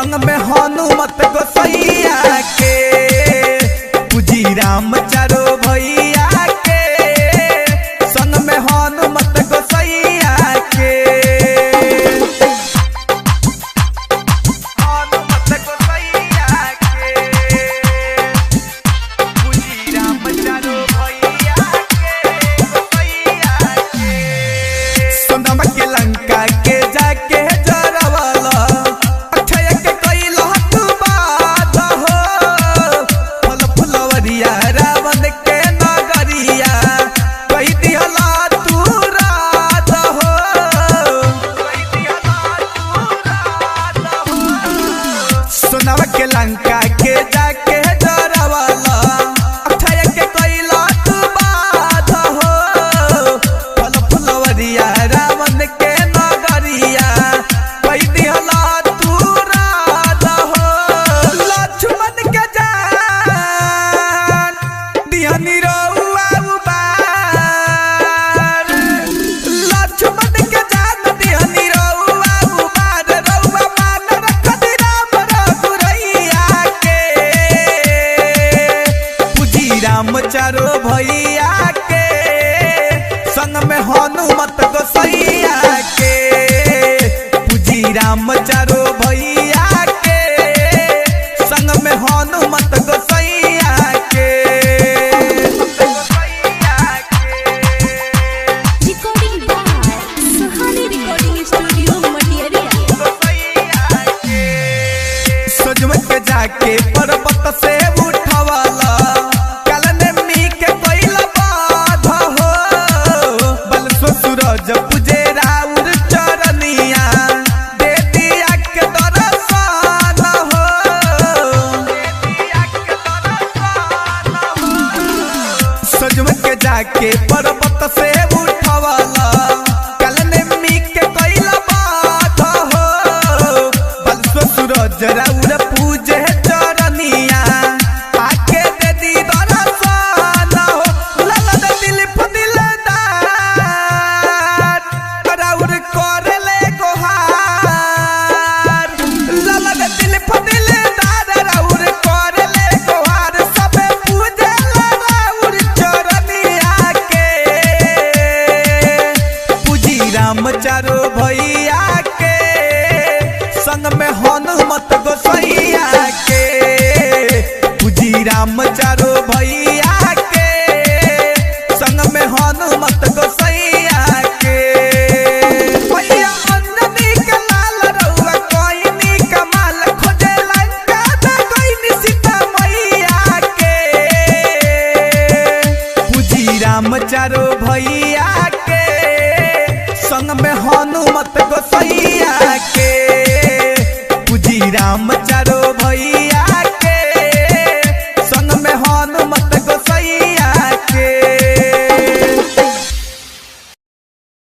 संग में हनुमत गोसैया के पूजी राम चारो भैया के संग में हनुमत गोसैया के हनुमत गोसैया के पूजी राम चारो भैया के गोसैया के सोनमा के लंका के जाके जरवाला सोनावा के लंका के जाके जरवाला अक्षय के कैला तू बाध हो फल फुलवरिया रावण के नगरिया कई दिहला तू राध हो लक्ष्मण के जान दिहनी रउआ उबार लक्ष्मण के जान दिहनी रउआ उबार रउआ मान रखत राम चारो भैया के संग में हनुमत गोसैया के पूजी राम चारो भैया के संग में हनुमत गोसैया के recording by Suhani recording studio Matiyariya सजम के जाके पर्वत से उठवाला पूजे राउर चरनिया दे दिया के दर्शन हो सजम के जाके पर्वत से उठवाला कलने मी के कैला बात हो बलसो सूरज राउर पूजे चरनिया आके दे दी दर्शन हो लाला दे दिल राम चारो भैया के संग में हनुमत गोसैया के पूजी राम चारो भैया के संग में हनुमत गोसैया के भैया अंजनी के लाल रउआ कोइनी कमाल खोजे लंका दा कोइनी सीता मैया के पूजी राम चारो भैया के संग में हनुमत गोसैया के पूजी राम चारो भैया।